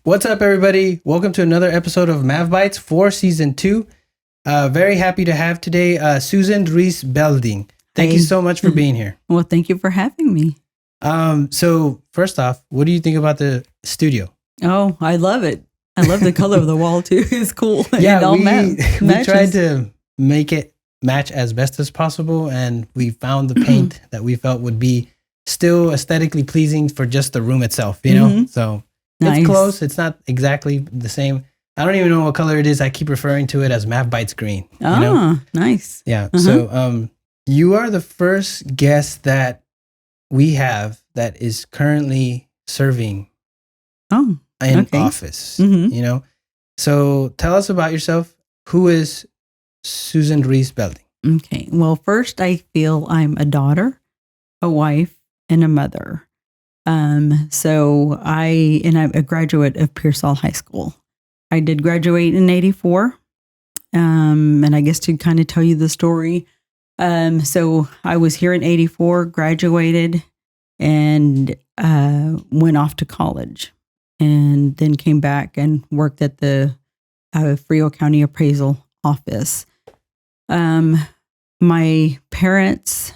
What's up, everybody? Welcome to another episode of Mav Bites for Season 2. Very happy to have today Susan Ruiz Belding. Thank you so much for being here. Well, thank you for having me. So first off, what do you think about the studio? Oh, I love it. I love the color of the wall too. It's cool. Yeah, we tried to make it match as best as possible, and we found the paint that we felt would be still aesthetically pleasing for just the room itself, you know? So nice. It's close. It's not exactly the same. I don't even know what color it is. I keep referring to it as Mav Bites Green. Oh, you know? Nice. Yeah. So you are the first guest that we have that is currently serving in office, you know? So tell us about yourself. Who is Susan Ruiz Belding? Okay. Well, first, I feel I'm a daughter, a wife, and a mother. So I'm a graduate of Pearsall High School. I did graduate in 84. And I guess to kind of tell you the story. So I was here in 84, graduated, and went off to college, and then came back and worked at the Frio County Appraisal Office. My parents,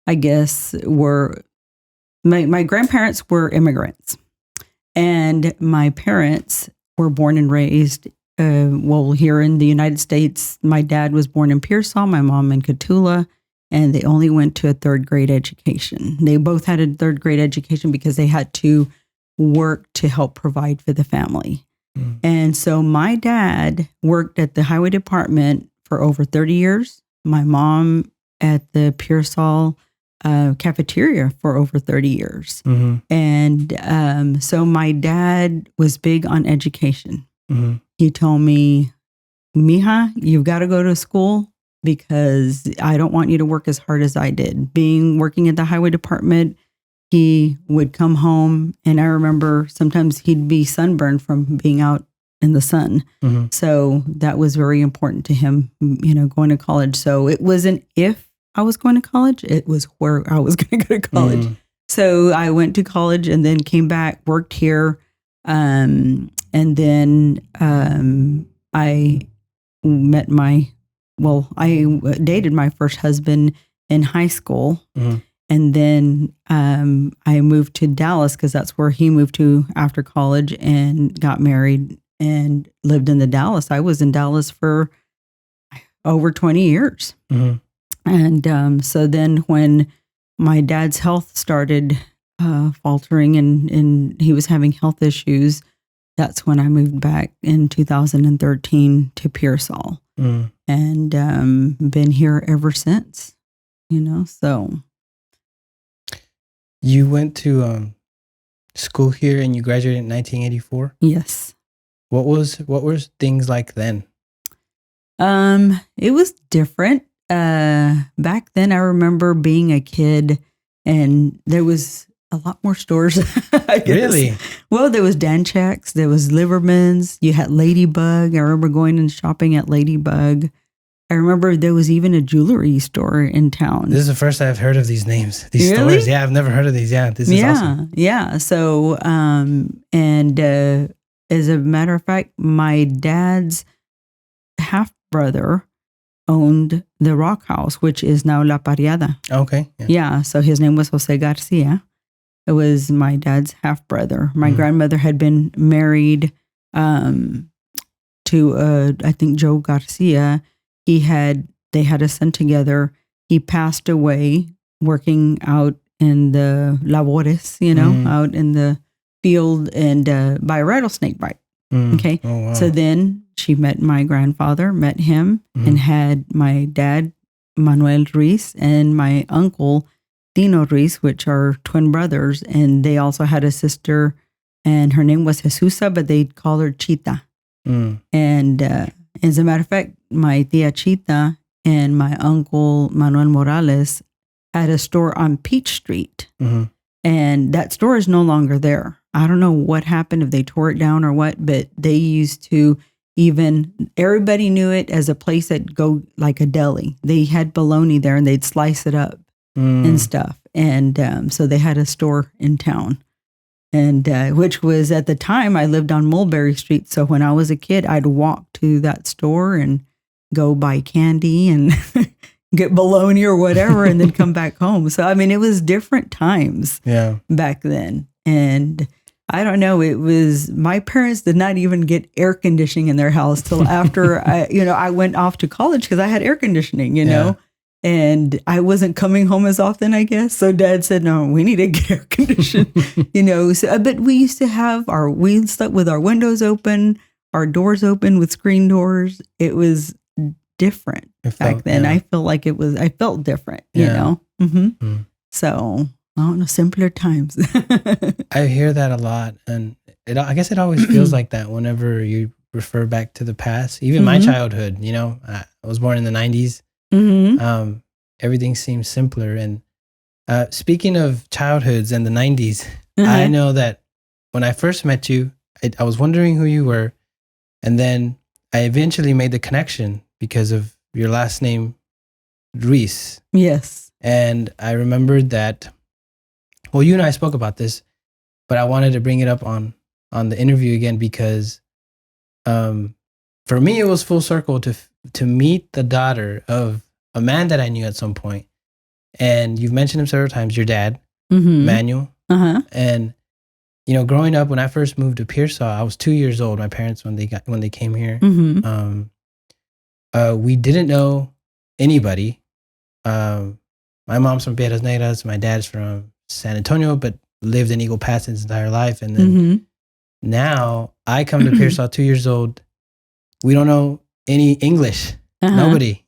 I guess, were... My grandparents were immigrants, and my parents were born and raised, here in the United States. My dad was born in Pearsall, my mom in Cotulla, and they only went to a third grade education. They both had a third grade education because they had to work to help provide for the family. And so my dad worked at the highway department for over 30 years. My mom at the Pearsall cafeteria for over 30 years. And so my dad was big on education. He told me, Mija, you've got to go to school because I don't want you to work as hard as I did. Working at the highway department, he would come home, and I remember sometimes he'd be sunburned from being out in the sun. So that was very important to him, going to college. So it wasn't if I was going to college, it was where I was going to go to college. So I went to college and then came back, worked here. And then I dated my first husband in high school. And then I moved to Dallas because that's where he moved to after college, and got married and lived in Dallas. I was in Dallas for over 20 years. And so then when my dad's health started faltering and he was having health issues, that's when I moved back in 2013 to Pearsall. And been here ever since, so. You went to school here and you graduated in 1984? Yes. What were things like then? It was different. Back then, I remember being a kid, and there was a lot more stores. I guess. Really? Well, there was Danchak's, there was Liverman's, you had Ladybug. I remember going and shopping at Ladybug. I remember there was even a jewelry store in town. This is the first I've heard of these names, these really? stores. Yeah, I've never heard of these. Yeah, this is awesome. Yeah. So, and as a matter of fact, my dad's half brother owned the Rock House, which is now La Parriada. Okay. Yeah. So his name was Jose Garcia. It was my dad's half brother. My grandmother had been married to I think Joe Garcia. They had a son together. He passed away working out in the labores, out in the field, and by a rattlesnake bite. Okay. Oh, wow. So then she met my grandfather, met him, and had my dad, Manuel Ruiz, and my uncle, Dino Ruiz, which are twin brothers. And they also had a sister, and her name was Jesusa, but they'd call her Chita. And as a matter of fact, my tia Chita and my uncle, Manuel Morales, had a store on Peach Street. And that store is no longer there. I don't know what happened, if they tore it down or what, but they used to everybody knew it as a place that go like a deli. They had bologna there and they'd slice it up and stuff. And so they had a store in town. And which was at the time I lived on Mulberry Street. So when I was a kid, I'd walk to that store and go buy candy and get bologna or whatever and then come back home. So, I mean, it was different times back then. And I don't know, it was, my parents did not even get air conditioning in their house till after I went off to college because I had air conditioning, you know. And I wasn't coming home as often, I guess. So Dad said, no, we need to get air conditioned, So, but we used to have we slept with our windows open, our doors open with screen doors. It was different back then. I feel like I felt different, you know? Mm-hmm. So, I don't know, simpler times. I hear that a lot. And I guess it always feels like that whenever you refer back to the past. Even my childhood, I was born in the 90s. Mm-hmm. Everything seems simpler. And speaking of childhoods and the 90s, I know that when I first met you, I was wondering who you were. And then I eventually made the connection because of your last name, Ruiz. Yes. And I remembered that, well, you and I spoke about this, but I wanted to bring it up on the interview again because for me, it was full circle to meet the daughter of a man that I knew at some point. And you've mentioned him several times, your dad, Manuel. And, growing up, when I first moved to Pearsall, I was 2 years old. My parents, when they came here, we didn't know anybody. My mom's from Piedras Negras. My dad's from San Antonio, but lived in Eagle Pass his entire life. And then now I come to Pearsall 2 years old. We don't know any English. Nobody,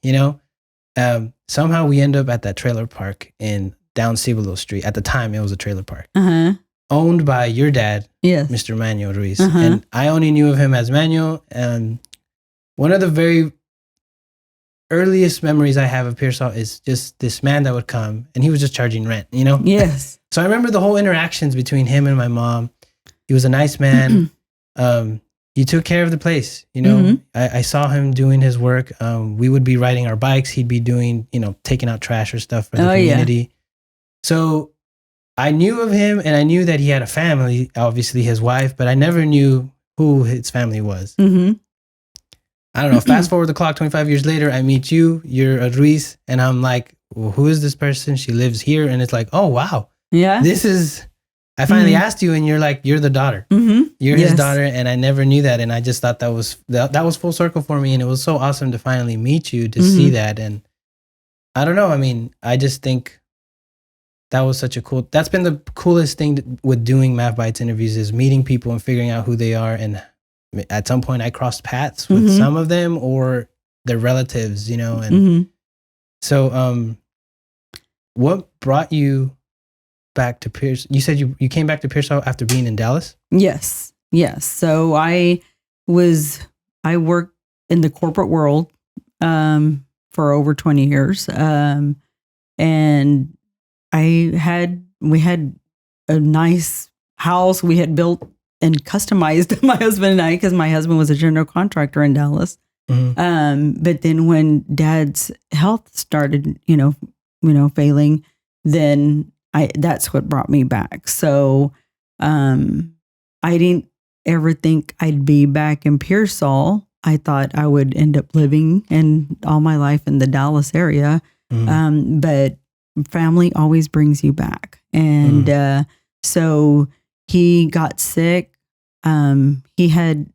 somehow we end up at that trailer park in down Cibolo Street. At the time, it was a trailer park owned by your dad, Mr. Manuel Ruiz. And I only knew of him as Manuel. And one of the very earliest memories I have of Pearsall is just this man that would come and he was just charging rent, Yes. So I remember the whole interactions between him and my mom. He was a nice man. He took care of the place, I saw him doing his work. We would be riding our bikes. He'd be doing, taking out trash or stuff for the community. Yeah. So I knew of him and I knew that he had a family, obviously his wife, but I never knew who his family was. I don't know. Fast forward the clock 25 years later, I meet you, you're a Ruiz, and I'm like, well, who is this person? She lives here. And it's like, oh, wow. Yeah. I finally asked you and you're like, you're the daughter. You're his daughter. And I never knew that. And I just thought that was full circle for me. And it was so awesome to finally meet you, to see that. And I don't know. I mean, I just think that was that's been the coolest thing with doing Math Bites interviews is meeting people and figuring out who they are. And at some point I crossed paths with some of them or their relatives, and so, what brought you back to Pierce? You said you came back to Pearsall after being in Dallas? Yes. So I worked in the corporate world for over 20 years. And we had a nice house we had built and customized, my husband and I, because my husband was a general contractor in Dallas. But then when Dad's health started, failing, then that's what brought me back. So I didn't ever think I'd be back in Pearsall. I thought I would end up living all my life in the Dallas area. But family always brings you back. And so he got sick. He had,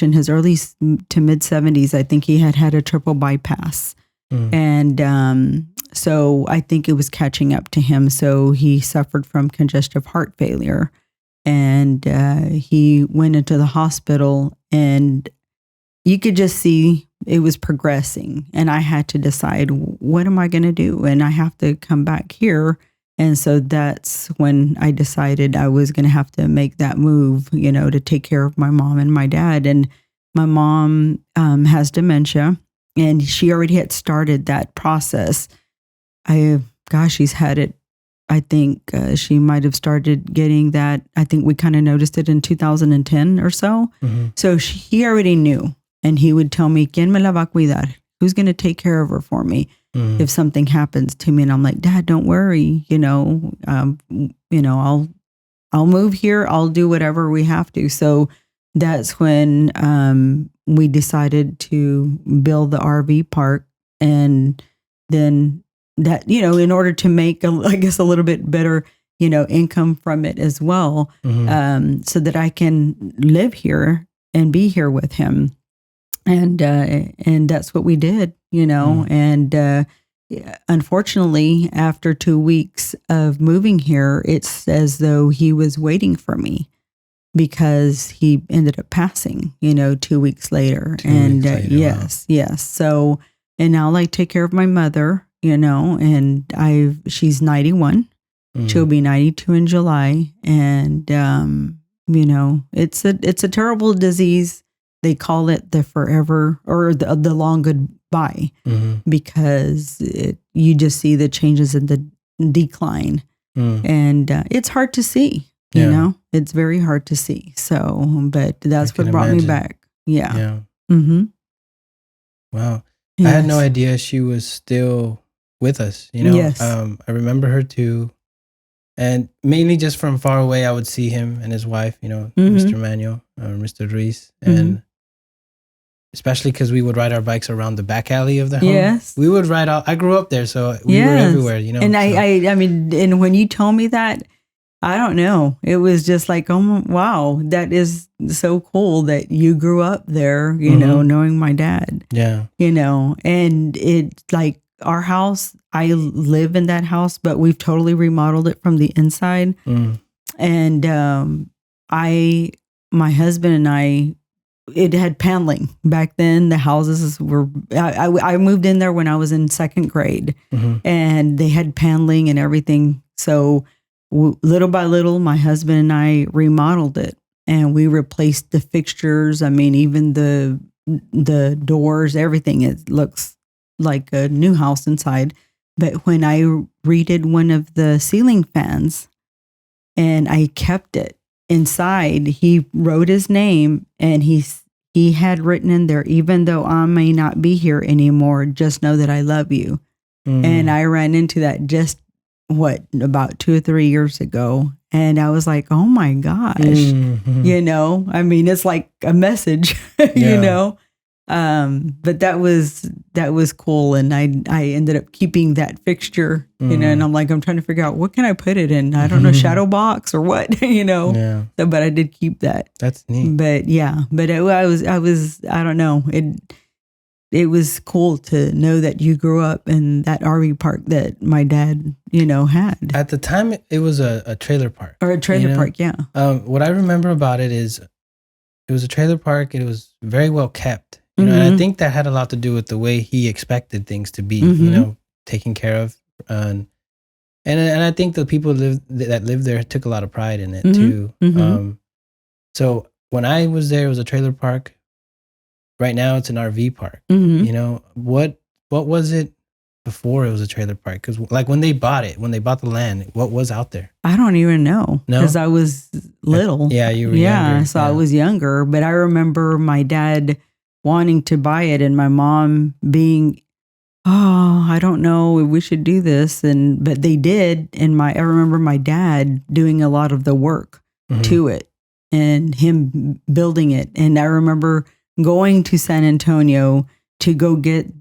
in his early to mid 70s, I think he had a triple bypass. And so I think it was catching up to him. So he suffered from congestive heart failure. And he went into the hospital and you could just see it was progressing. And I had to decide, what am I going to do? And I have to come back here. And so that's when I decided I was going to have to make that move, to take care of my mom and my dad. And my mom has dementia, and she already had started that process. She's had it. I think she might have started getting that. I think we kind of noticed it in 2010 or so. So he already knew, and he would tell me, "¿Quién me la va a cuidar? Who's going to take care of her for me if something happens to me?" And I'm like, "Dad, don't worry. I'll I'll move here. I'll do whatever we have to. So that's when we decided to build the RV park. And then that, in order to make, I guess, a little bit better, income from it as well, so that I can live here and be here with him. And that's what we did, and unfortunately, after 2 weeks of moving here, it's as though he was waiting for me because he ended up passing, 2 weeks later. Yes. So, and now I take care of my mother, and she's 91. She'll be 92 in July. And, it's a terrible disease. They call it the forever or the long goodbye, because you just see the changes in the decline. And it's hard to see, it's very hard to see. So, but that's what brought me back. Yeah. Wow. Yes. I had no idea she was still with us, Yes. I remember her too. And mainly just from far away, I would see him and his wife, Mr. Manuel, Mr. Ruiz. And especially because we would ride our bikes around the back alley of the home. Yes. We would ride out. I grew up there, so we were everywhere, And I mean, and when you told me that, I don't know. It was just like, oh, wow, that is so cool that you grew up there, knowing my dad. Yeah. And it's like our house, I live in that house, but we've totally remodeled it from the inside. And my husband and I, it had paneling. Back then, the houses were, I moved in there when I was in second grade, and they had paneling and everything. So little by little, my husband and I remodeled it, and we replaced the fixtures. I mean, even the doors, everything. It looks like a new house inside. But when I redid one of the ceiling fans and I kept it inside, he wrote his name, and he had written in there, even though I may not be here anymore, just know that I love you. And I ran into that just about 2 or 3 years ago. And I was like, oh my gosh, I mean, it's like a message, but that was cool. And I ended up keeping that fixture, and I'm like, I'm trying to figure out what can I put it in? I don't know, shadow box or what, So, but I did keep that. That's neat. But I don't know. It was cool to know that you grew up in that RV park that my dad, had. At the time, it was a trailer park. Or a trailer park, yeah. What I remember about it is it was a trailer park. It was very well kept. And I think that had a lot to do with the way he expected things to be, taken care of. And I think the people that lived there took a lot of pride in it too. So when I was there, it was a trailer park. Right now, it's an RV park. What was it before it was a trailer park? Because like when they bought the land, what was out there? I don't even know. No, because I was little. Yeah, you were younger. So I was younger. But I remember my dad wanting to buy it, and my mom being, I don't know, we should do this, but they did. And I remember my dad doing a lot of the work to it, and him building it. And I remember going to San Antonio to go get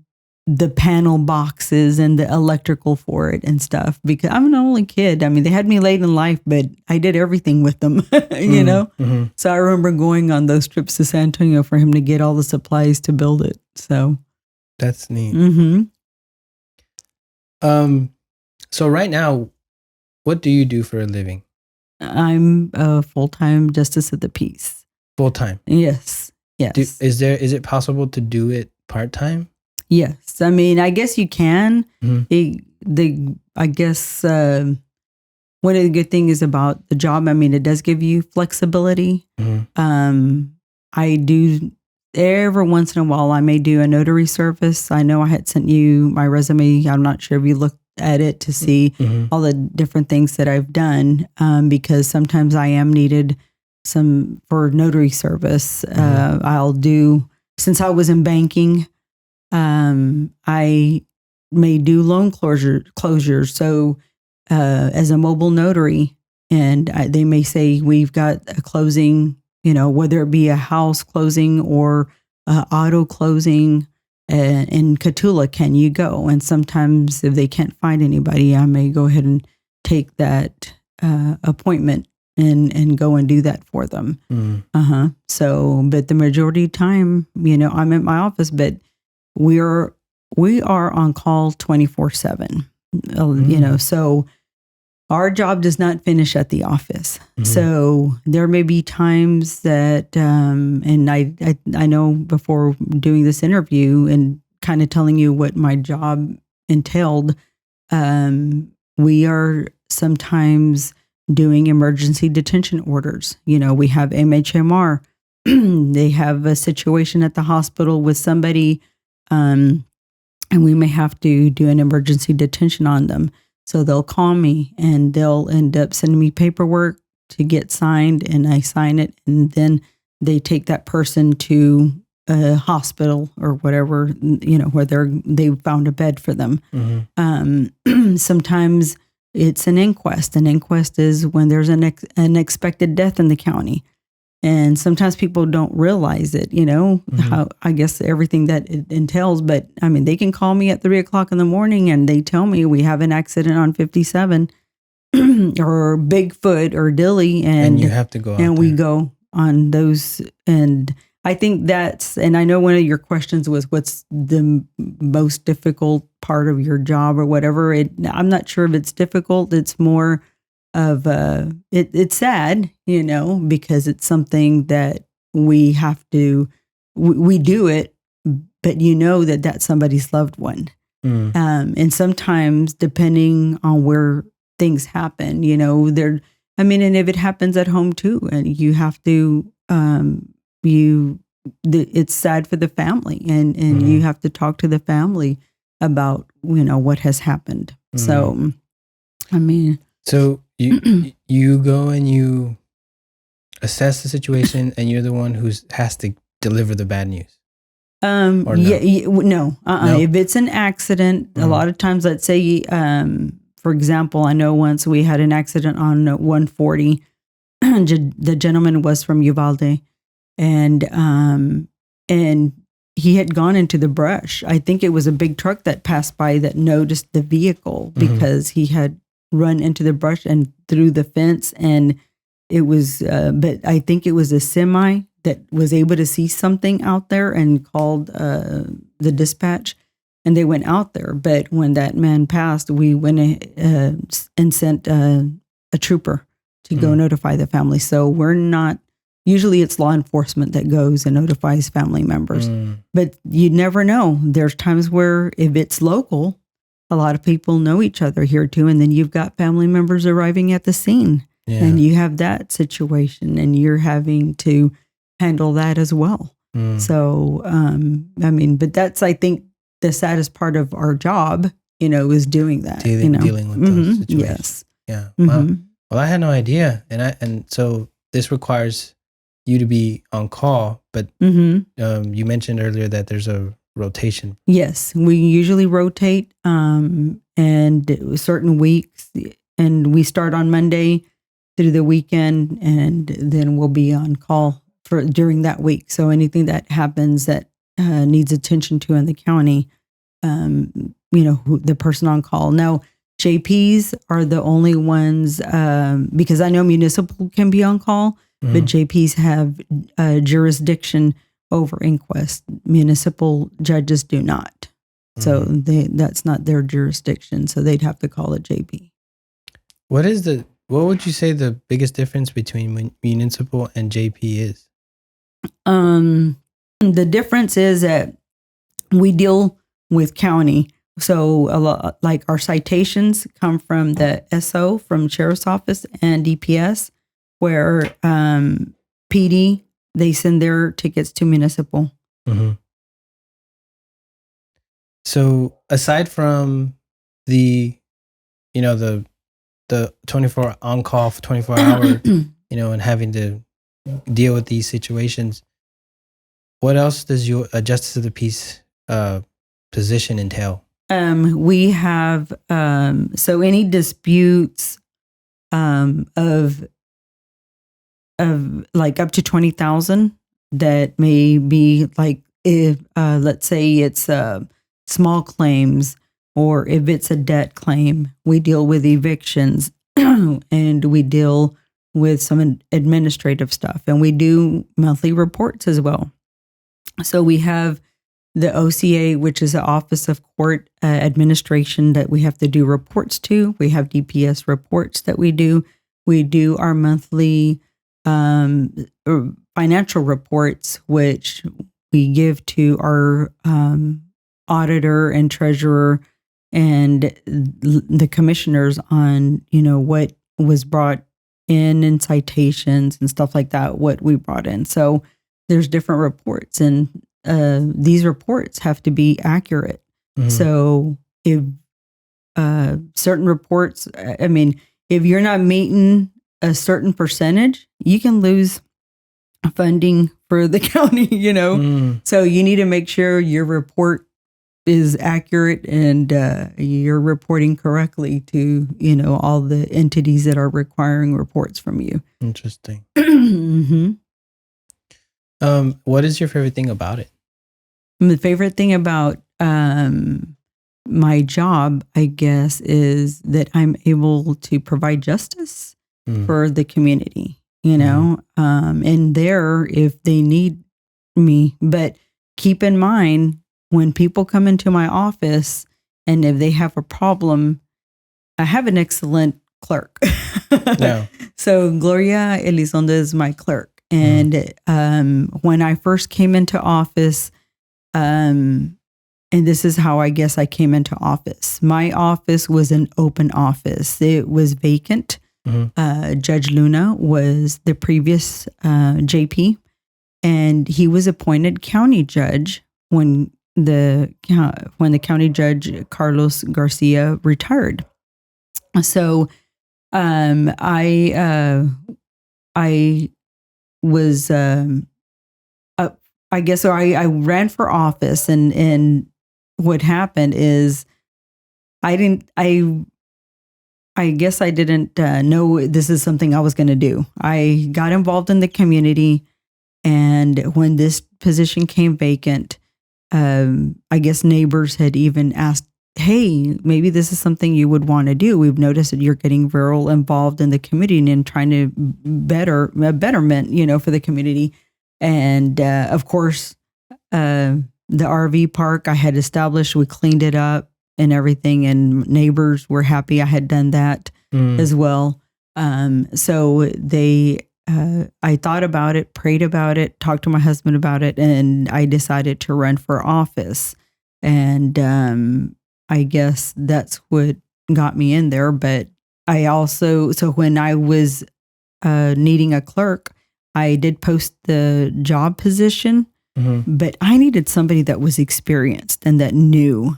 the panel boxes and the electrical for it and stuff, because I'm an only kid. I mean, they had me late in life, but I did everything with them, So I remember going on those trips to San Antonio for him to get all the supplies to build it. So that's neat. So right now, what do you do for a living? I'm a full-time justice of the peace. Full-time? Yes. Is it possible to do it part-time? Yes. I mean, I guess you can. I guess one of the good things about the job, I mean, it does give you flexibility. I do, every once in a while, I may do a notary service. I know I had sent you my resume. I'm not sure if you looked at it to see all the different things that I've done, because sometimes I am needed for notary service. I'll do, since I was in banking, I may do loan closures. So as a mobile notary, and they may say, we've got a closing, whether it be a house closing or auto closing in Cotulla, can you go? And sometimes if they can't find anybody, I may go ahead and take that appointment and go and do that for them. So, but the majority of the time, I'm at my office, but we are on call 24/7. So our job does not finish at the office. So there may be times that, and I know before doing this interview and kind of telling you what my job entailed, we are sometimes doing emergency detention orders. We have MHMR. They have a situation at the hospital with somebody, and we may have to do an emergency detention on them. So they'll call me and they'll end up sending me paperwork to get signed, and I sign it, and then they take that person to a hospital or whatever, where they found a bed for them. Sometimes it's an inquest. An inquest is when there's an unexpected death in the county. And sometimes people don't realize it, how, I guess, everything that it entails. But I mean, they can call me at 3:00 in the morning and they tell me we have an accident on 57 or Bigfoot or Dilly. And you have to go out and there. We go on those. And I think and I know one of your questions was, what's the most difficult part of your job or whatever. I'm not sure if it's difficult. It's more of it's sad, because it's something that we have to, we do it, but that's somebody's loved one. And sometimes depending on where things happen, and if it happens at home too, and you have to, it's sad for the family, and you have to talk to the family about, what has happened. So, So you go and you assess the situation, and you're the one who has to deliver the bad news. No. If it's an accident, a lot of times, let's say, for example, I know once we had an accident on 140. The gentleman was from Uvalde, and he had gone into the brush. I think it was a big truck that passed by that noticed the vehicle because he had run into the brush and through the fence, and it was but I think it was a semi that was able to see something out there and called the dispatch, and they went out there. But when that man passed, we went and sent a trooper to go notify the family. So we're not, usually it's law enforcement that goes and notifies family members, but you never know. There's times where if it's local, a lot of people know each other here too. And then you've got family members arriving at the scene, and you have that situation, and you're having to handle that as well. So, but that's, I think, the saddest part of our job, is doing that. Dealing with those situations. Yes. Yeah. Wow. Well, I had no idea. And so this requires you to be on call, but you mentioned earlier that there's a rotation. Yes, we usually rotate, and certain weeks, and we start on Monday through the weekend, and then we'll be on call during that week. So anything that happens that needs attention to in the county, the person on call. Now, JPs are the only ones, because I know municipal can be on call, but JPs have jurisdiction over inquest. Municipal judges do not. So that's not their jurisdiction. So they'd have to call it JP. What would you say the biggest difference between municipal and JP is? The difference is that we deal with county. So a lot, like our citations come from the SO, from Sheriff's Office, and DPS, where PD, they send their tickets to municipal. So aside from the 24 on call for 24 hour, and having to deal with these situations, what else does your justice of the peace position entail? We have, so any disputes of like up to 20,000 that may be like, if let's say it's small claims, or if it's a debt claim, we deal with evictions and we deal with some administrative stuff, and we do monthly reports as well. So we have the OCA, which is the Office of Court Administration, that we have to do reports to. We have DPS reports that we do. We do our monthly financial reports, which we give to our auditor and treasurer and the commissioners on, what was brought in citations and stuff like that, what we brought in. So there's different reports, and these reports have to be accurate. Mm-hmm. So if certain reports, if you're not meeting a certain percentage, you can lose funding for the county, So you need to make sure your report is accurate and you're reporting correctly to, all the entities that are requiring reports from you. Interesting. Mm-hmm. What is your favorite thing about it? The favorite thing about my job, I guess, is that I'm able to provide justice for the community, and there if they need me. But keep in mind, when people come into my office and if they have a problem, I have an excellent clerk. Yeah. So Gloria Elizondo is my clerk. And when I first came into office, and this is how I guess I came into office. My office was an open office. It was vacant. Mm-hmm. Judge Luna was the previous JP, and he was appointed county judge when the county judge Carlos Garcia retired. So I was I guess so. I ran for office, and what happened is I guess I didn't know this is something I was going to do. I got involved in the community, and when this position came vacant, I guess neighbors had even asked, hey, maybe this is something you would want to do. We've noticed that you're getting real involved in the community and trying to betterment, for the community. And of course, the RV park I had established, we cleaned it up and everything, and neighbors were happy I had done that as well. So I thought about it, prayed about it, talked to my husband about it, and I decided to run for office. And I guess that's what got me in there. But I also, so when I was needing a clerk, I did post the job position, but I needed somebody that was experienced and that knew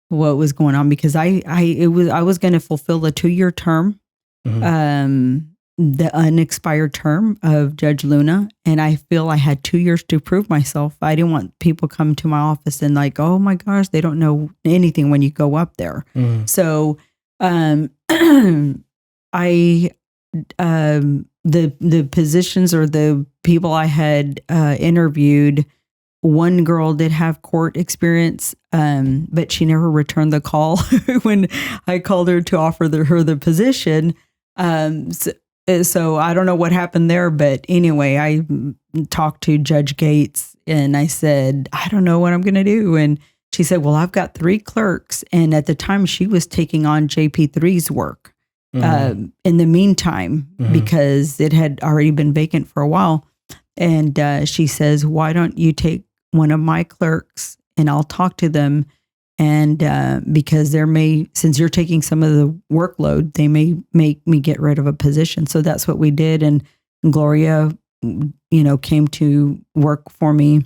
what was going on, because I was going to fulfill a 2-year term, the unexpired term of Judge Luna, and I feel I had 2 years to prove myself. I didn't want people come to my office and like, oh my gosh, they don't know anything when you go up there. So the positions or the people I had interviewed, one girl did have court experience, but she never returned the call when I called her to offer her the position. So I don't know what happened there, but anyway, I talked to Judge Gates and I said, I don't know what I'm going to do. And she said, well, I've got 3 clerks. And at the time she was taking on JP3's work. In the meantime, because it had already been vacant for a while. And she says, why don't you take one of my clerks and I'll talk to them. And because since you're taking some of the workload, they may make me get rid of a position. So that's what we did. And Gloria, came to work for me.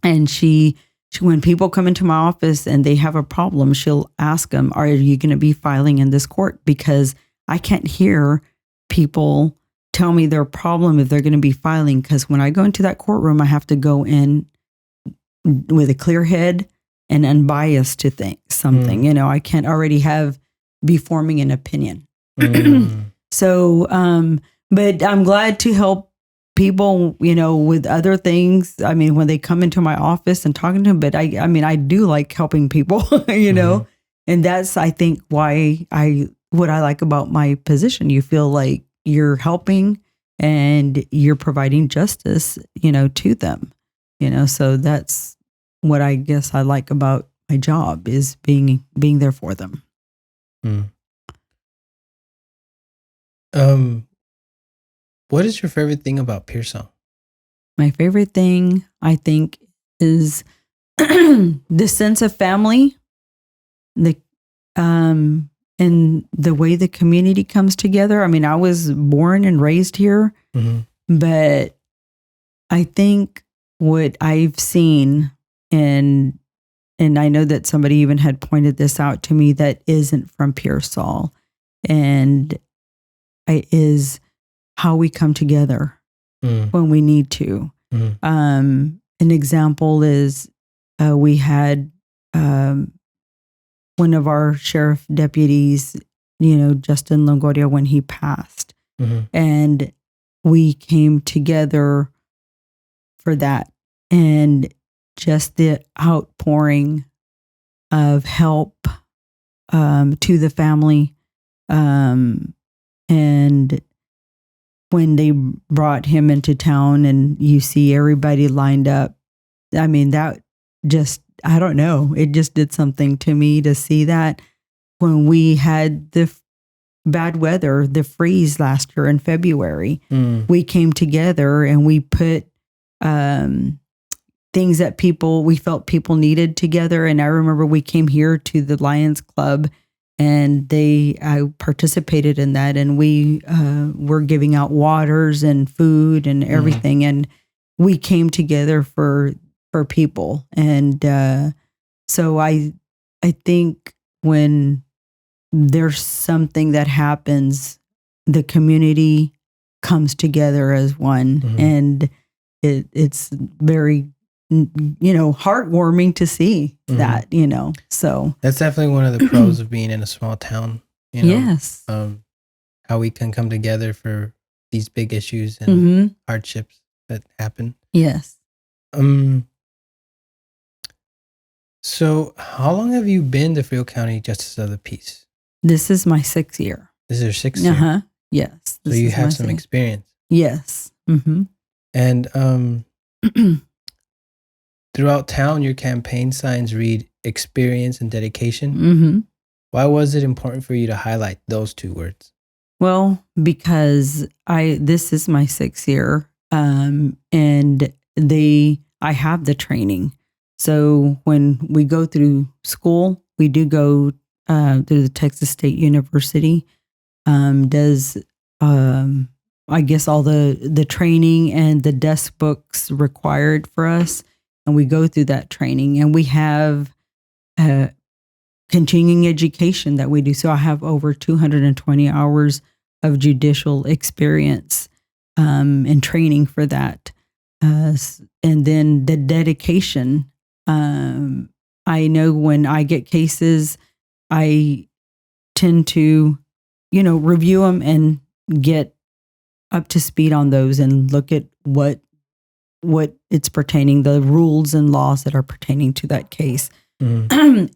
And she when people come into my office and they have a problem, she'll ask them, are you going to be filing in this court? Because I can't hear people tell me their problem if they're going to be filing. Because when I go into that courtroom, I have to go in with a clear head and unbiased to think something. I can't already be forming an opinion. So, but I'm glad to help people, with other things. I mean, when they come into my office and talking to them, but I mean, I do like helping people, Mm-hmm. and that's, I think, what I like about my position. You feel like you're helping and you're providing justice, to them, so that's what I guess I like about my job is being there for them. What is your favorite thing about Pearsall? My favorite thing, I think, is the sense of family, and the way the community comes together. I mean, I was born and raised here, but I think what I've seen, and I know that somebody even had pointed this out to me that isn't from Pearsall, and is how we come together when we need to. An example is we had one of our sheriff deputies, Justin Longoria, when he passed, and we came together for that, and just the outpouring of help to the family, and when they brought him into town and you see everybody lined up, I mean, that just, I don't know, it just did something to me to see that. When we had the bad weather, the freeze last year in February, we came together and we put things that we felt people needed together. And I remember we came here to the Lions Club, and I participated in that, and we were giving out waters and food and everything, and we came together for people. And so I think when there's something that happens, the community comes together as one, and it's very heartwarming to see that, so that's definitely one of the pros of being in a small town, yes, how we can come together for these big issues and hardships that happen. Yes. So how long have you been the Frio County Justice of the Peace? This is my 6th year. This is your 6th year? Yes. So you have some experience. Yes. And throughout town, your campaign signs read experience and dedication. Why was it important for you to highlight those two words? Well, because this is my 6th year, and I have the training. So when we go through school, we do go through the Texas State University, does I guess all the training and the desk books required for us. And we go through that training, and we have continuing education that we do. So I have over 220 hours of judicial experience and training for that. And then the dedication. I know when I get cases, I tend to, review them and get up to speed on those and look at what it's pertaining, the rules and laws that are pertaining to that case.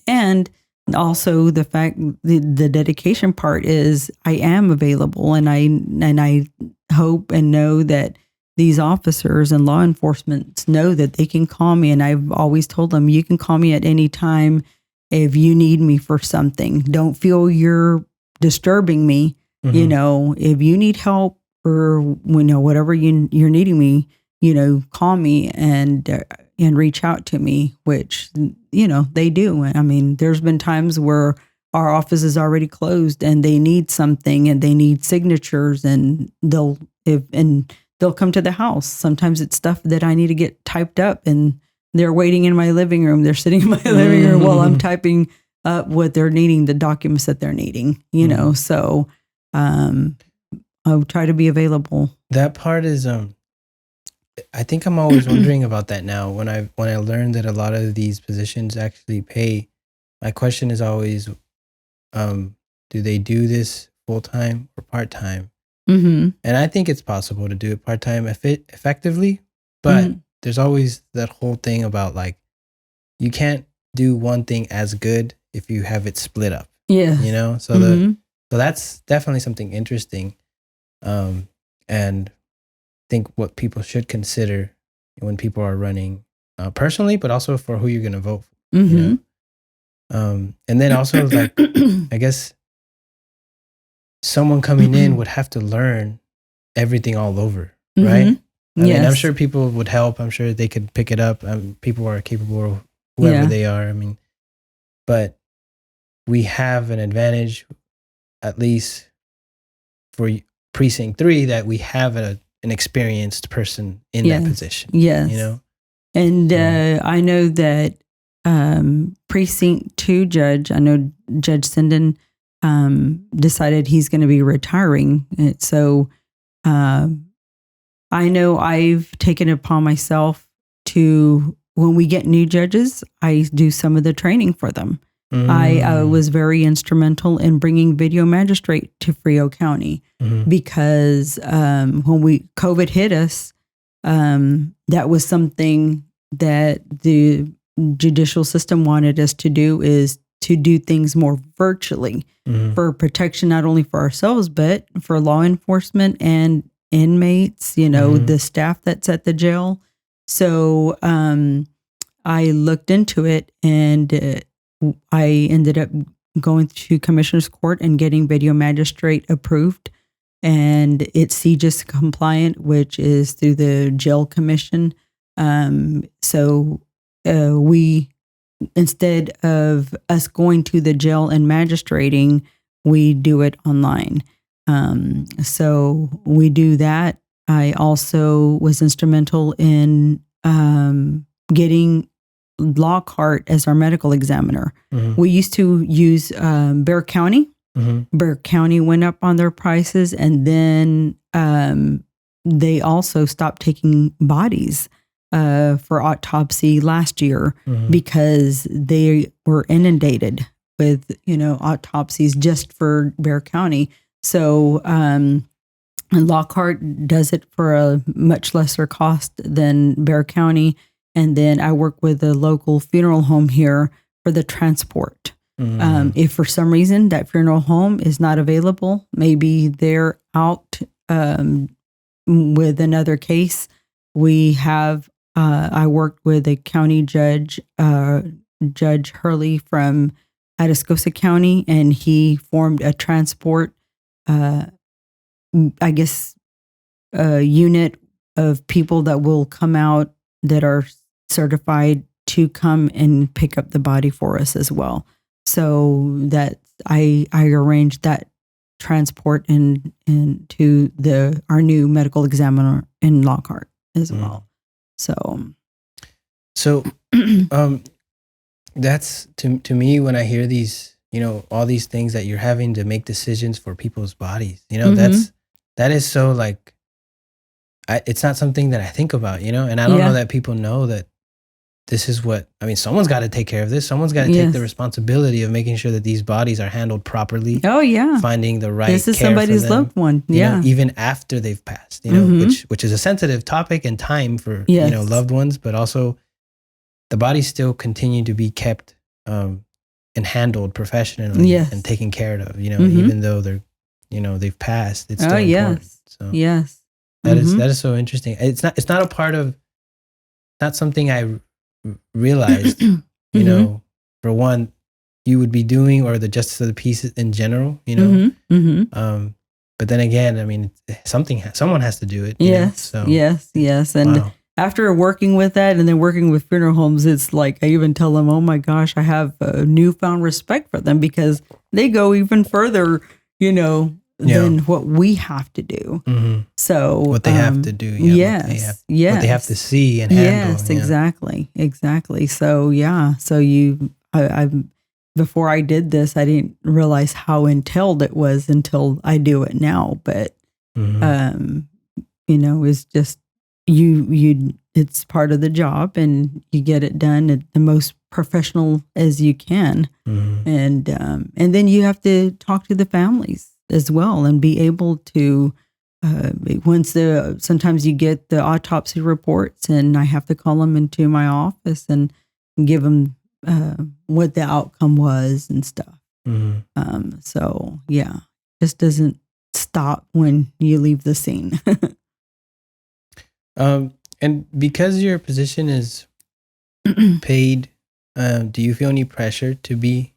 And also the fact, the dedication part is I am available, and I hope and know that these officers and law enforcement know that they can call me. And I've always told them, you can call me at any time if you need me for something. Don't feel you're disturbing me. If you need help or whatever you're needing me, call me and reach out to me, which, they do. I mean, there's been times where our office is already closed and they need something and they need signatures, and they'll come to the house. Sometimes it's stuff that I need to get typed up, and they're waiting in my living room. They're sitting in my living room while I'm typing up what they're needing, the documents that they're needing, so I'll try to be available. That part is, I think I'm always wondering about that now. When I learned that a lot of these positions actually pay, my question is always, do they do this full-time or part-time. Mm-hmm. And I think it's possible to do it part-time effectively, but there's always that whole thing about like, you can't do one thing as good if you have it split up. Yeah. You know? So so that's definitely something interesting. And I think what people should consider when people are running personally, but also for who you're going to vote for. You know? And then also like, I guess someone coming in would have to learn everything all over, right? I mean, I'm sure people would help. I'm sure they could pick it up. People are capable, whoever they are. I mean, but we have an advantage, at least for precinct 3, that we have an experienced person in that position. Yes. You know? And I know that precinct 2 judge, I know Judge Sinden decided he's going to be retiring. So I know I've taken it upon myself to, when we get new judges, I do some of the training for them. I was very instrumental in bringing video magistrate to Frio County because when COVID hit us, that was something that the judicial system wanted us to do, is to do things more virtually for protection, not only for ourselves, but for law enforcement and inmates, you know, the staff that's at the jail. So I looked into it, and I ended up going to Commissioner's Court and getting video magistrate approved. And it's CJIS compliant, which is through the Jail Commission. So we, instead of us going to the jail and magistrating, we do it online. So we do that. I also was instrumental in getting Lockhart as our medical examiner. We used to use Bexar County. Bexar County went up on their prices, and then they also stopped taking bodies for autopsy last year because they were inundated with, you know, autopsies just for Bexar County. So Lockhart does it for a much lesser cost than Bexar County. And then I work with a local funeral home here for the transport. If for some reason that funeral home is not available, maybe they're out with another case, we have, I worked with a county judge, Judge Hurley from Atascosa County, and he formed a transport, unit of people that will come out that are certified to come and pick up the body for us as well. So that I arranged that transport into our new medical examiner in Lockhart as well. So that's to me, when I hear these, you know, all these things that you're having to make decisions for people's bodies, you know, that is so like, it's not something that I think about, you know, and I don't know that people know that this is what, I mean, someone's got to take care of this. Someone's got to take the responsibility of making sure that these bodies are handled properly. Oh yeah. Finding the right This is care somebody's for them, loved one. you know, even after they've passed, you know, which is a sensitive topic and time for, you know, loved ones, but also the bodies still continue to be kept and handled professionally and taken care of, you know, even though they're, you know, they've passed, it's still important. So that is so interesting. It's not a part of, not something I realized, you know, for one, you would be doing, or the justice of the peace in general, you know. But then again, I mean, someone has to do it. Yes. And after working with that and then working with funeral homes, it's like, I even tell them, oh my gosh, I have a newfound respect for them because they go even further, you know, than what we have to do. So what they have to do. What they have to see and handle. Yes, exactly. So I before I did this, I didn't realize how entailed it was until I do it now. But you know, it's just it's part of the job, and you get it done at the most professional as you can. And then you have to talk to the families. as well, and be able to, sometimes you get the autopsy reports, and I have to call them into my office and give them what the outcome was and stuff. So yeah, just doesn't stop when you leave the scene. And because your position is paid, do you feel any pressure to be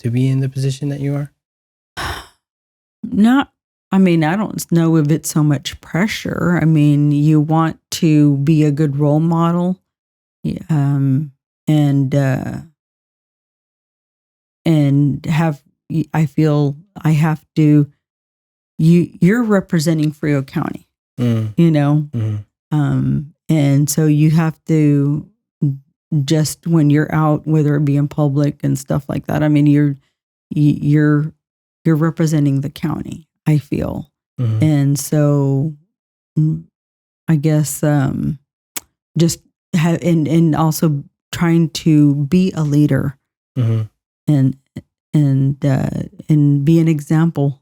in the position that you are? I don't know if it's so much pressure. I mean, you want to be a good role model, and have, I feel I have to, you're representing Frio County, and so you have to, just when you're out, whether it be in public and stuff like that, I mean, you're representing the county, I feel. And so I guess just have, and also trying to be a leader, and be an example,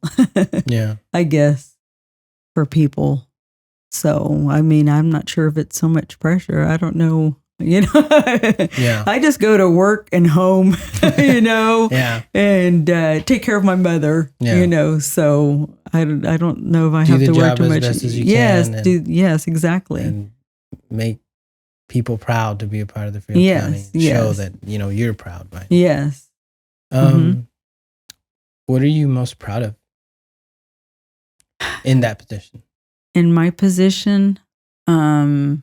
I guess, for people. So, I mean, I'm not sure if it's so much pressure. I don't know. I just go to work and home, and take care of my mother, so I don't know if I have to work too much. Best as you can, yes, exactly. And make people proud to be a part of the Frio County. Show that, you're proud, right? Yes. What are you most proud of in that position? In my position, gosh,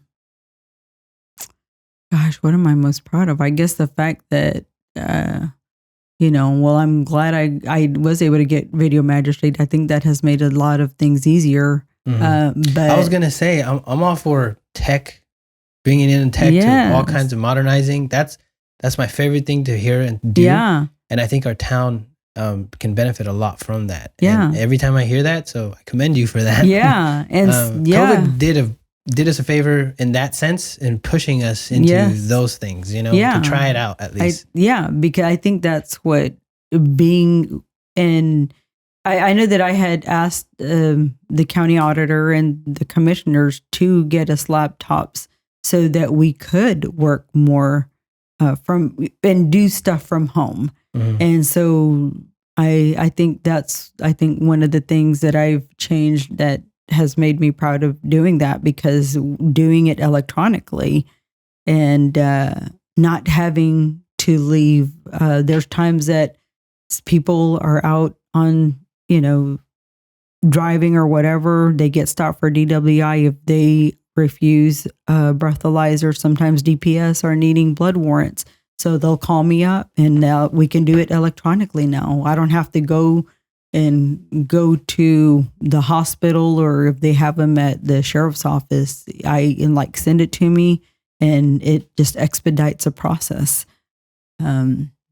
what am I most proud of? I guess the fact that, I'm glad I was able to get video magistrate. I think that has made a lot of things easier. But I was going to say, I'm all for tech, bringing in tech to all kinds of modernizing. That's my favorite thing to hear and do. Yeah. And I think our town can benefit a lot from that. Yeah. And every time I hear that, so I commend you for that. Yeah. And COVID did us a favor in that sense, in pushing us into those things, to try it out at least. Because I think that's what being in, I know that I had asked the county auditor and the commissioners to get us laptops so that we could work more from and do stuff from home. And so I think one of the things that I've changed that has made me proud of doing that, because doing it electronically and not having to leave. There's times that people are out on, driving or whatever, they get stopped for DWI if they refuse breathalyzer. Sometimes DPS are needing blood warrants. So they'll call me up and we can do it electronically now. I don't have to go to the hospital, or if they have them at the sheriff's office, send it to me, and it just expedites a process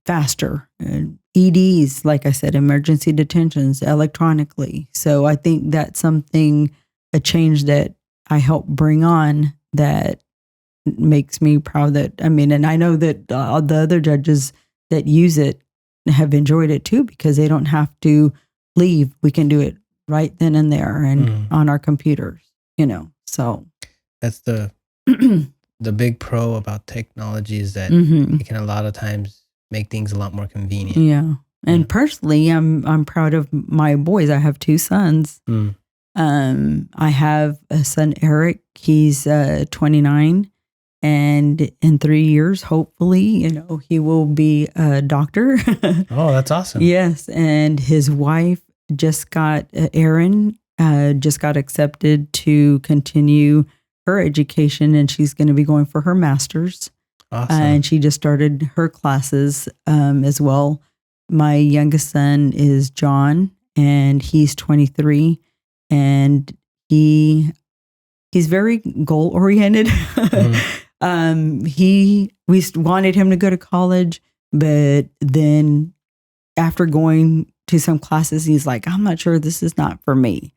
faster. EDs, like I said, emergency detentions electronically. So I think that's a change that I helped bring on that makes me proud and I know that the other judges that use it have enjoyed it too, because they don't have to leave. We can do it right then and there and on our computers, so. That's the big pro about technology, is that it can a lot of times make things a lot more convenient. Yeah. And personally, I'm proud of my boys. I have 2 sons. I have a son, Eric. He's 29. And in 3 years, hopefully, he will be a doctor. Oh, that's awesome. Yes. And his wife Erin, just got accepted to continue her education, and she's going to be going for her master's. Awesome. And she just started her classes as well. My youngest son is John, and he's 23, and he's very goal oriented. We wanted him to go to college, but then after going to some classes, he's like, I'm not sure, this is not for me.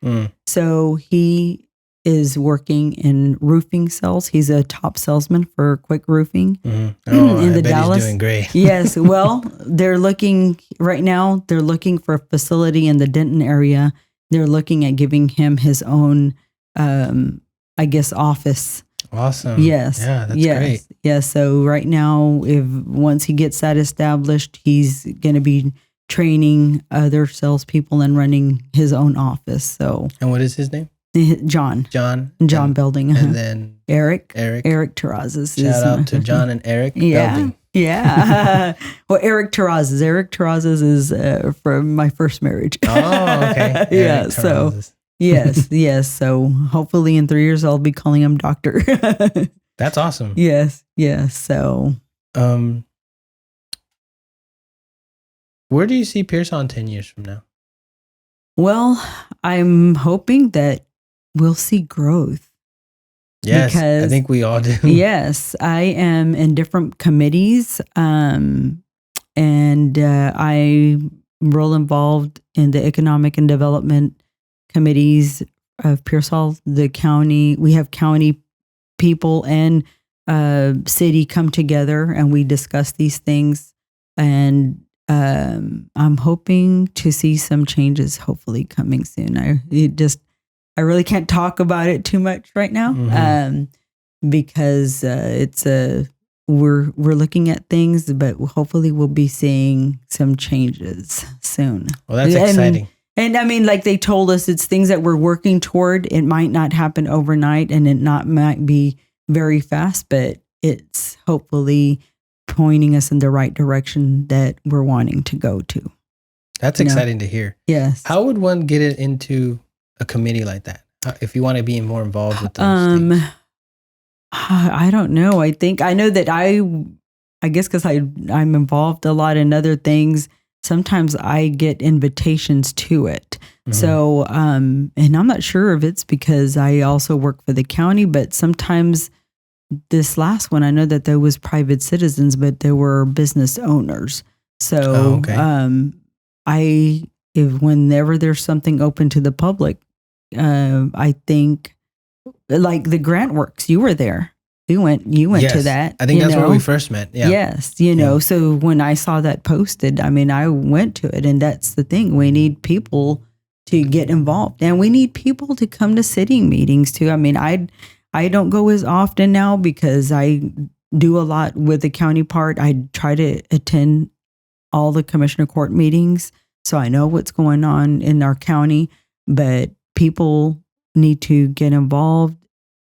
So he is working in roofing sales. He's a top salesman for Quick Roofing in the Dallas. He's doing great. Yes. Well, they're looking right now. They're looking for a facility in the Denton area. They're looking at giving him his own, office. Awesome. Yes. Yeah, that's great. Yeah. So right now, once he gets that established, he's going to be training other salespeople and running his own office. So. And what is his name? John Belding. And then Eric Terrazas. Shout out to John and Eric Belding. Yeah. Well, Eric Terrazas is from my first marriage. Oh, okay. Yeah. So, yes. So hopefully in 3 years, I'll be calling him doctor. That's awesome. Yes. So, where do you see Pearsall in 10 years from now? Well, I'm hoping that we'll see growth. Yes, I think we all do. Yes, I am in different committees, and I'm real involved in the economic and development committees of Pearsall, the county. We have county people and city come together, and we discuss these things. And I'm hoping to see some changes, hopefully coming soon. I really can't talk about it too much right now, because we're looking at things, but hopefully we'll be seeing some changes soon. Well, that's exciting. And I mean, like they told us, it's things that we're working toward. It might not happen overnight, and it might be very fast, but it's hopefully pointing us in the right direction that we're wanting to go to. That's exciting to hear. Yes. How would one get it into a committee like that if you want to be more involved with those things? I don't know. I know that I guess because I'm involved a lot in other things, sometimes I get invitations to it. So, and I'm not sure if it's because I also work for the county, but sometimes this last one, I know that there was private citizens, but there were business owners. So, whenever there's something open to the public, I think like the Grant Works, you were there. You went to that. I think that's where we first met. Yeah. Yes. So when I saw that posted, I mean, I went to it, and that's the thing. We need people to get involved, and we need people to come to sitting meetings too. I mean, I don't go as often now because I do a lot with the county part. I try to attend all the commissioner court meetings, so I know what's going on in our county, but people need to get involved,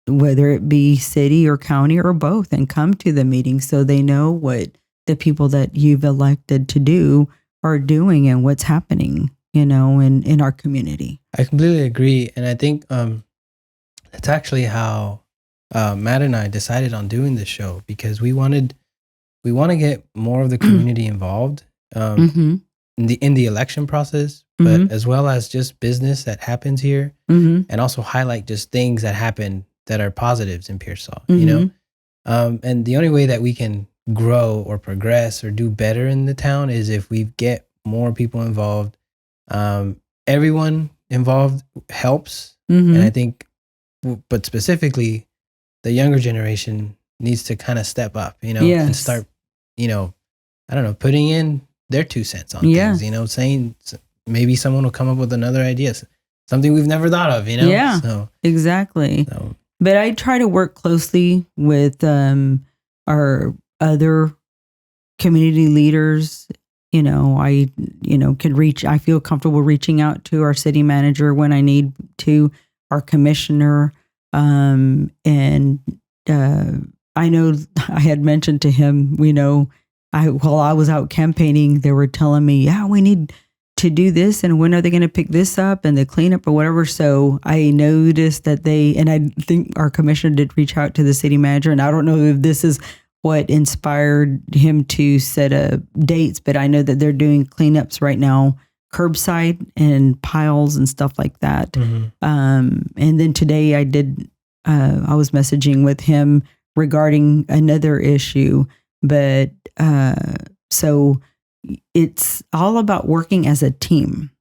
whether it be city or county or both, and come to the meetings so they know what the people that you've elected to do are doing and what's happening, in our community. I completely agree. And I think that's actually how Matt and I decided on doing this show, because we want to get more of the community involved in the election process, but as well as just business that happens here, and also highlight just things that happen that are positives in Pearsall, and the only way that we can grow or progress or do better in the town is if we get more people involved. Everyone involved helps, and I think, but specifically, the younger generation needs to kind of step up, and start, I don't know, putting in their 2 cents on things, saying maybe someone will come up with another idea, something we've never thought of, Yeah, so, exactly. So. But I try to work closely with our other community leaders. I feel comfortable reaching out to our city manager when I need to, our commissioner. And I know I had mentioned to him, while I was out campaigning, they were telling me, we need to do this, and when are they going to pick this up and the cleanup or whatever. So I noticed that and I think our commissioner did reach out to the city manager, and I don't know if this is what inspired him to set dates, but I know that they're doing cleanups right now, curbside and piles and stuff like that. And then today I was messaging with him regarding another issue, but so it's all about working as a team.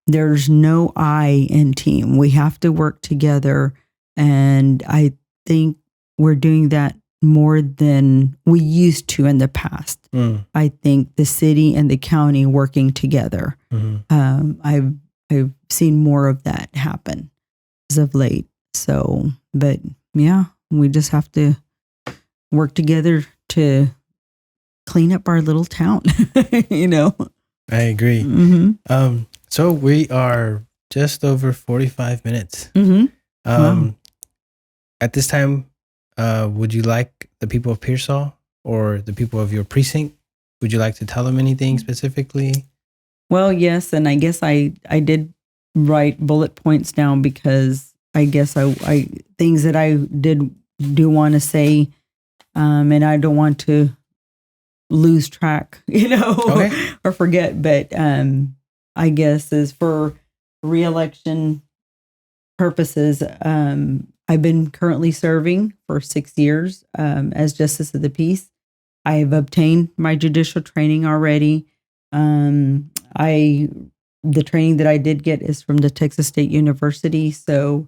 There's no I in team. We have to work together And I think we're doing that more than we used to in the past. I think the city and the county working together. I've seen more of that happen as of late. So, but yeah, we just have to work together to clean up our little town, you know? I agree. So we are just over 45 minutes. Wow. At this time, would you like the people of Pearsall or the people of your precinct, would you like to tell them anything specifically? Well, yes. And I guess I did write bullet points down because I guess I things that I do want to say, and I don't want to lose track, you know, or forget. But I guess as for re-election purposes, I've been currently serving for 6 years as Justice of the Peace. I have obtained my judicial training already. The training that I did get is from the Texas State University, so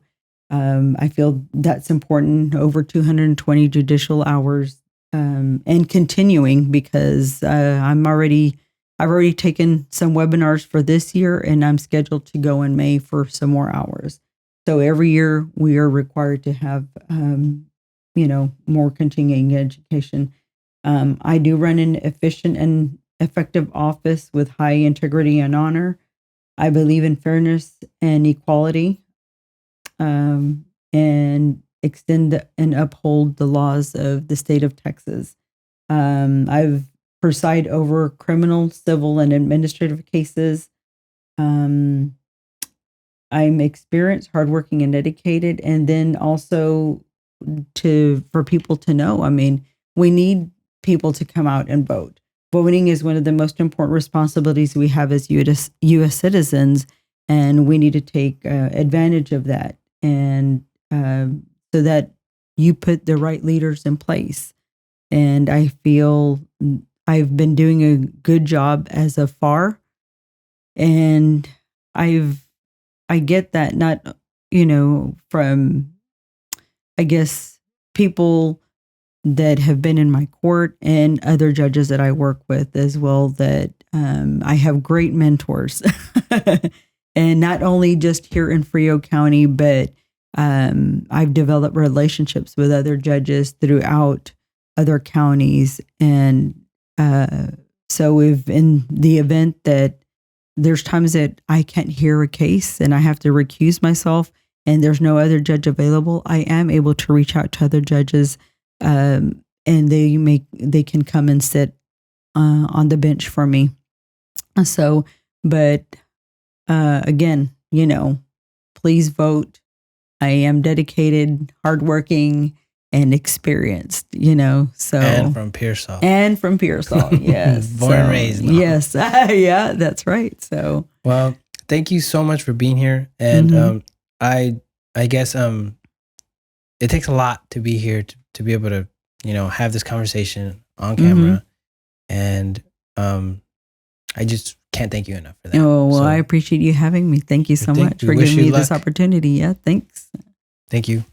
I feel that's important. Over 220 judicial hours, and continuing because I've already taken some webinars for this year, and I'm scheduled to go in May for some more hours. So every year we are required to have, more continuing education. I do run an efficient and effective office with high integrity and honor. I believe in fairness and equality, and extend and uphold the laws of the state of Texas. I've preside over criminal, civil, and administrative cases. I'm experienced, hardworking, and dedicated. And then also for people to know, I mean, we need people to come out and vote. Voting is one of the most important responsibilities we have as U.S. citizens, and we need to take advantage of that, and so that you put the right leaders in place. And I feel I've been doing a good job as of far, and I get that not, from, I guess, people that have been in my court and other judges that I work with as well, that I have great mentors. And not only just here in Frio County, but I've developed relationships with other judges throughout other counties. And so if in the event that there's times that I can't hear a case and I have to recuse myself and there's no other judge available, I am able to reach out to other judges, and they can come and sit on the bench for me. So, but again, please vote. I am dedicated, hardworking, and experienced, so. And from Pearsall. Yes. Born and raised. No. Yes. Yeah, that's right. So. Well, thank you so much for being here. And I guess it takes a lot to be here to be able to, have this conversation on camera. And I just can't thank you enough for that. Oh, well, I appreciate you having me. Thank you so much for giving me this opportunity. Yeah, thanks. Thank you.